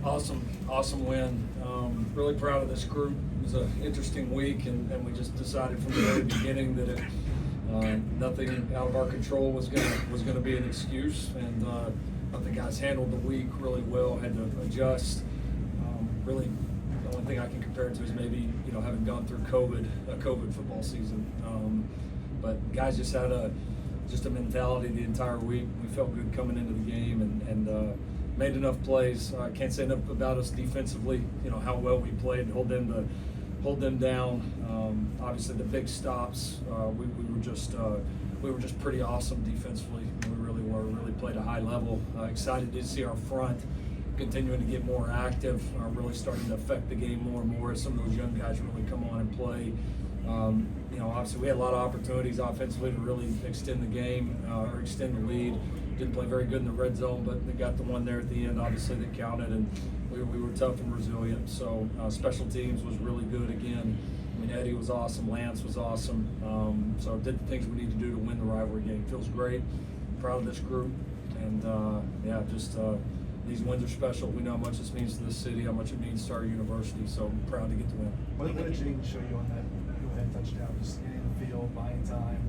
Awesome win. Really proud of this group. It was an interesting week, and we just decided from the very beginning that nothing out of our control was gonna be an excuse. And I thought the guys handled the week really well. Had to adjust. Really, the only thing I can compare it to is maybe having gone through a COVID football season. But guys just had a mentality the entire week. We felt good coming into the game and made enough plays. I can't say enough about us defensively. How well we played, hold them down. Obviously, the big stops. We were just pretty awesome defensively. We really were. Really played a high level. Excited to see our front continuing to get more active. Really starting to affect the game more and more as some of those young guys really come on and play. Obviously we had a lot of opportunities offensively to really extend the game or extend the lead. Didn't play very good in the red zone, but they got the one there at the end, obviously, that counted, and we were tough and resilient. So special teams was really good again. I mean, Eddie was awesome, Lance was awesome. So did the things we need to do to win the rivalry game. Feels great. Proud of this group, and these wins are special. We know how much this means to this city, how much it means to our university. So I'm proud to get the win. What did Jayden show you on that touchdown? Just getting in the field, buying time,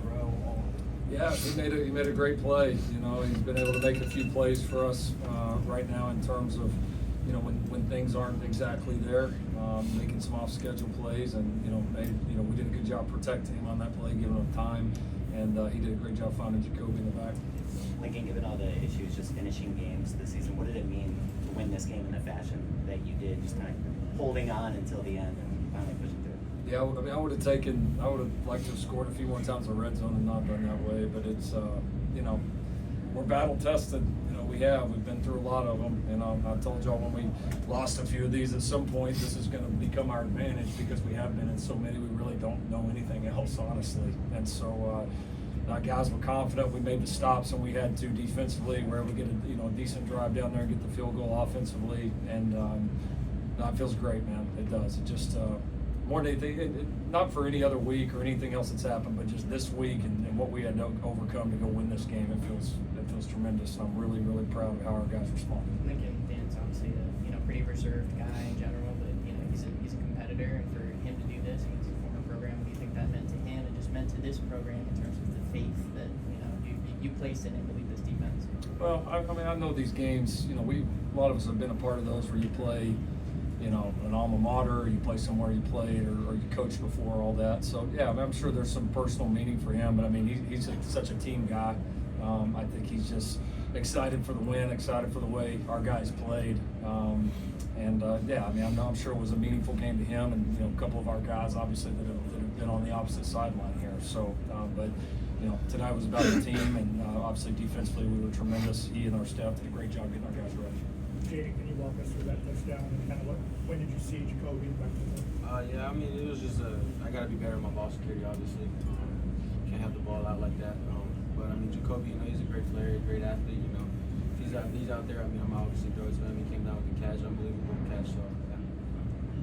throw, all of it. Yeah, he made a great play. He's been able to make a few plays for us right now in terms of when things aren't exactly there, making some off schedule plays, and we did a good job protecting him on that play, giving him time, and he did a great job finding Jacoby in the back. Lincoln, given all the issues just finishing games this season, what did it mean to win this game in the fashion that you did, just kind of holding on until the end and finally pushing through? Yeah, I would have liked to have scored a few more times in the red zone and not done that way, but it's, we're battle tested. We've been through a lot of them, and I told y'all when we lost a few of these, at some point this is going to become our advantage because we have been in so many, we really don't know anything else, honestly. And so our guys were confident. We made the stops, and we had to defensively. We were able to get a decent drive down there and get the field goal offensively, and it feels great, man. It does. It just more than anything, not for any other week or anything else that's happened, but just this week and what we had to overcome to go win this game. It feels tremendous. And I'm really, really proud of how our guys responded. Lincoln, Dan's obviously a pretty reserved guy in general, but he's a competitor, and for him to do this against a former program, what do you think that meant to him and just meant to this program in terms of the faith that you placed in him to lead this defense? Well, I know these games. A lot of us have been a part of those where you play, an alma mater, or you play somewhere you played, or you coached before, all that. So yeah, I'm sure there's some personal meaning for him, but he's such a team guy. I think he's just excited for the win, excited for the way our guys played, I'm sure it was a meaningful game to him, and a couple of our guys obviously that have been on the opposite sideline here. So, but tonight was about the team, and obviously defensively we were tremendous. He and our staff did a great job getting our guys ready. Jayden, can you walk us through that touchdown and kind of when did you see Jacoby back there? It was just I got to be better in my ball security, obviously. Can't have the ball out like that. But Jacoby, he's a great player, a great athlete. He's out there. I'm obviously throw it to him. He came down with the catch, unbelievable catch. So yeah.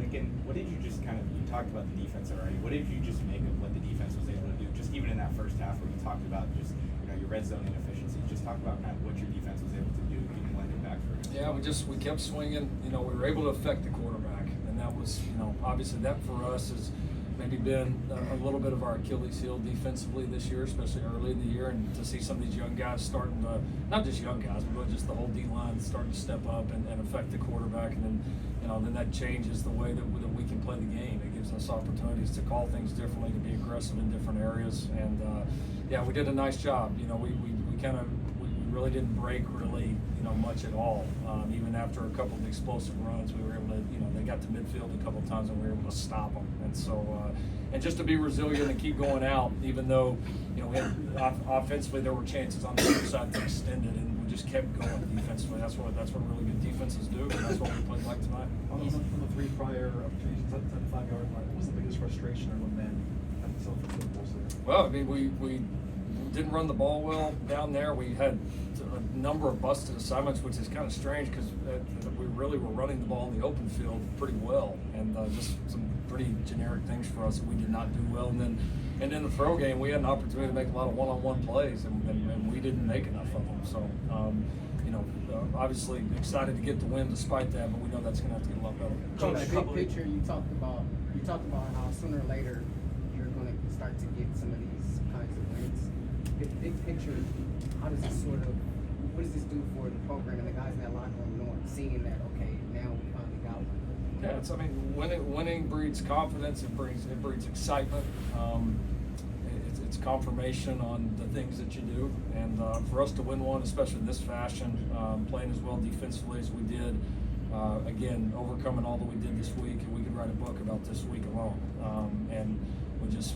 Lincoln, what did you just you talked about the defense already. What did you just make of what the defense was able to do? Just even in that first half where you talked about just your red zone inefficiency. Just talk about kind of what your defense was able to do, even when you're back for it. Yeah, we kept swinging. We were able to affect the quarterback, and that was obviously that for us is maybe been a little bit of our Achilles heel defensively this year, especially early in the year, and to see some of these young guys starting to, not just young guys, but just the whole D-line starting to step up and affect the quarterback, and then then that changes the way that we can play the game. It gives us opportunities to call things differently, to be aggressive in different areas, and we did a nice job. We really didn't break really much at all. Even after a couple of explosive runs, we were able to, they got to midfield a couple of times and we were able to stop them. And so, and just to be resilient and keep going out, even though, we had offensively there were chances on the other side to extend it, and we just kept going defensively. That's what really good defenses do, and that's what we played like tonight. On the three prior opportunities at the 5-yard line, what was the biggest frustration or lament at the Silver? Well, we didn't run the ball well down there. We had a number of busted assignments, which is kind of strange because we really were running the ball in the open field pretty well, and just some pretty generic things for us that we did not do well. And in the throw game, we had an opportunity to make a lot of one-on-one plays, and we didn't make enough of them. So, obviously excited to get the win despite that, but we know that's going to have to get a lot better. Coach, big picture, you talked about how sooner or later you're going to start to get some of these kinds of wins. Big picture, how does this what does this do for the program and the guys in that locker room knowing, seeing that, okay, now we finally got one? Yeah, winning breeds confidence. It breeds excitement. It's confirmation on the things that you do, and for us to win one, especially in this fashion, playing as well defensively as we did, again, overcoming all that we did this week, and we could write a book about this week alone. And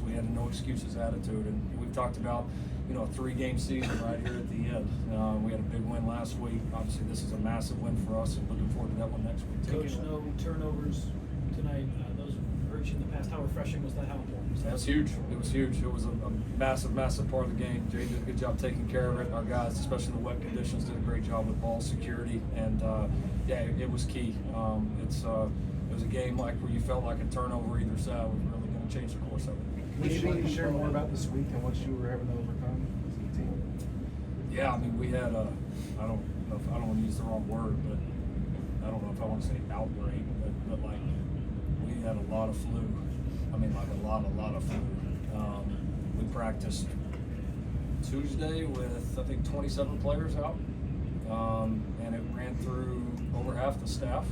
we had a no excuses attitude, and we've talked about a 3-game season right here at the end. We had a big win last week. Obviously, this is a massive win for us, and looking forward to that one next week. Coach, no turnovers tonight. Those hurt you in the past. How refreshing was that? How important was that? That's huge. It was huge. It was a massive, massive part of the game. Jay did a good job taking care of it. Our guys, especially in the wet conditions, did a great job with ball security, and it was key. It was a game where you felt like a turnover either side was really going to change the course of it. Can you share more about this week and what you were able to overcome as a team? Yeah, I mean, we had I don't want to use the wrong word, but I don't know if I want to say outbreak, but like we had a lot of flu. I mean, like a lot of flu. We practiced Tuesday with I think 27 players out, and it ran through over half the staff.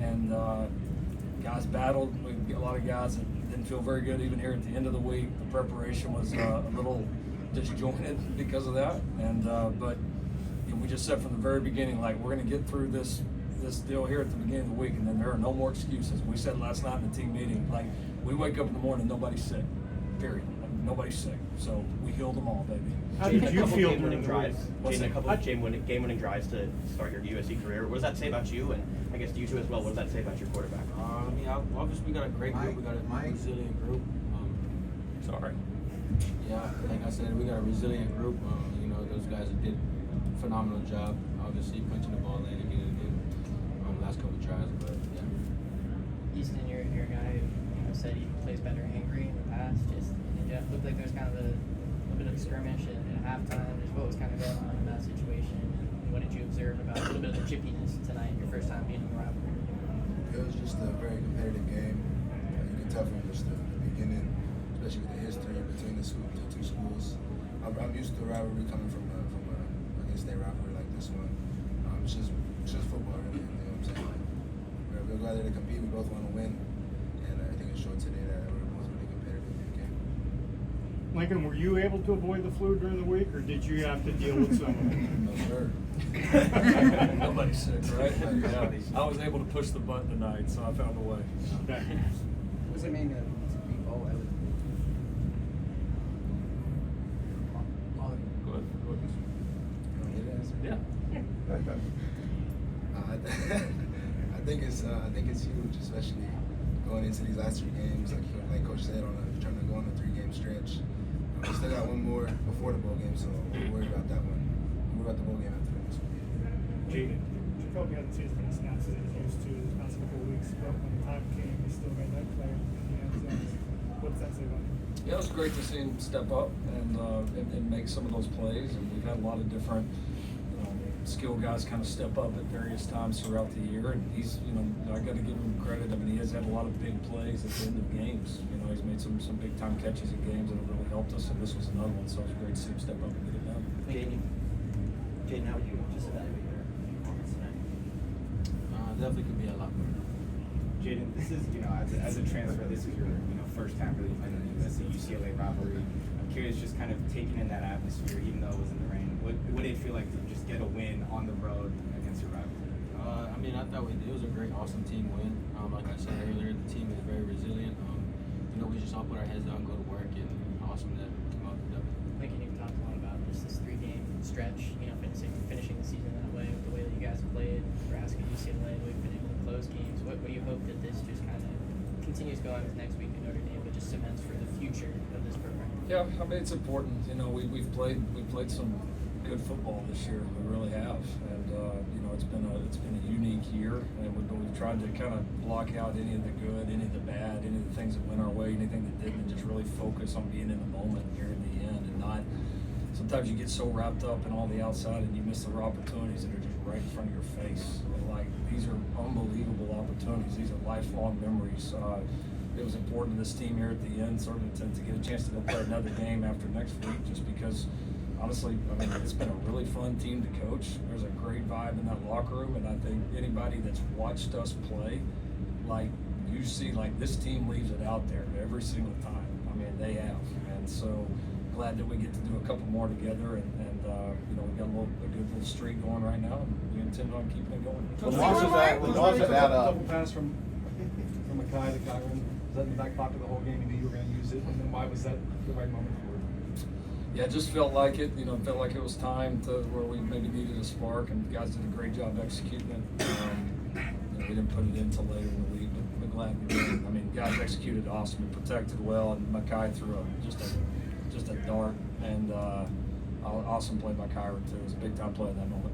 And guys battled. We had a lot of guys that didn't feel very good even here at the end of the week. The preparation was a little disjointed because of that. And but we just said from the very beginning, like, we're going to get through this deal here at the beginning of the week, and then there are no more excuses. We said last night in the team meeting, like, we wake up in the morning, nobody's sick. Period. Nobody's sick. So we healed them all, baby. How did you feel game-winning drives? What's Jayden, a that? couple of game-winning drives to start your USC career. What does that say about you, and I guess you two as well? What does that say about your quarterback? I mean, obviously we got a great group. We got a resilient group. Sorry. Yeah, like I said, we got a resilient group. Those guys did a phenomenal job. Obviously, punching the ball in and getting it in last couple of tries, but yeah. Easton, you're a guy who said he plays better angry in the past. It looked like there was kind of a bit of a skirmish at halftime. Just what was kind of going on in that situation, and what did you observe about a little bit of the chippiness tonight, your first time being in the rivalry? It was just a very competitive game. You can tell from just the beginning, especially with the history between the two schools. I'm used to the rivalry coming from an in-state rivalry like this one. It's just football, really. You know what I'm saying? Like, we're glad to compete. We both want to win, and I think it showed today that it was really competitive in the game. Lincoln, were you able to avoid the flu during the week, or did you have to deal with some of it? No, sir. Nobody's sick, right? Yeah. I was able to push the button tonight, so I found a way. Okay. What does it mean to be bowl eligible? Go ahead. Yeah. I think it's huge, especially going into these last 3 games. Like Coach said, trying to go on a 3-game stretch. We still got one more before the bowl game, so we'll worry about that one. We'll worry about the bowl game after this one. Jayden, Jacoby hasn't seen as many snaps as he used to the past couple of weeks, but when the time came, he still made that play in the end zone. What's that say about him? Yeah, it was great to see him step up and make some of those plays. And we've had a lot of different skill guys kind of step up at various times throughout the year. And he's, I got to give him credit. I mean, he has had a lot of big plays at the end of games. He's made some big time catches in games that have really helped us. And this was another one, so it was great to see him step up and get it done. Jayden, how would you just evaluate your performance tonight? Definitely could be a lot better. Jayden, this is, as a transfer, this is your, first time really playing in the UCLA rivalry. I'm curious, just kind of taking in that atmosphere, even though it was in the rain. What did it feel like to just get a win on the road against your rival? I thought it was a great, awesome team win. Like I said earlier, the team is very resilient. We just all put our heads down, go to work, and awesome that we came out with the W. Lincoln, you've talked a lot about just this 3-game stretch, finishing the season that way, with the way that you guys have played, Nebraska, UCLA, we've been able to close games. What do you hope that this just kind of continues going with next week at Notre Dame, but just cements for the future of this program? Yeah, I mean, it's important. We've played some good football this year. We really have, and it's been a unique year, and we've tried to kind of block out any of the good, any of the bad, any of the things that went our way, anything that didn't, and just really focus on being in the moment here in the end, and not. So sometimes you get so wrapped up in all the outside and you miss the opportunities that are just right in front of your face. And like, these are unbelievable opportunities. These are lifelong memories. It was important to this team here at the end, sort of to get a chance to go play another game after next week, just because, honestly, I mean, it's been a really fun team to coach. There's a great vibe in that locker room, and I think anybody that's watched us play, like, you see, like, this team leaves it out there every single time. I mean, they have, and so glad that we get to do a couple more together, and you know, we got a good little streak going right now, and we intend on keeping it going. Was that double pass from Makai to Kyron? Was that in the back pocket the whole game? You knew you were going to use it, and then why was that the right moment for it? Yeah, it just felt like it. You know, felt like it was time to where we maybe needed a spark, and the guys did a great job executing it. You know, we didn't put it in till later in the week, but glad we did. I mean, guys executed awesome and protected well, and Makai threw just a dart, and awesome play by Kyron too. It was a big time play in that moment.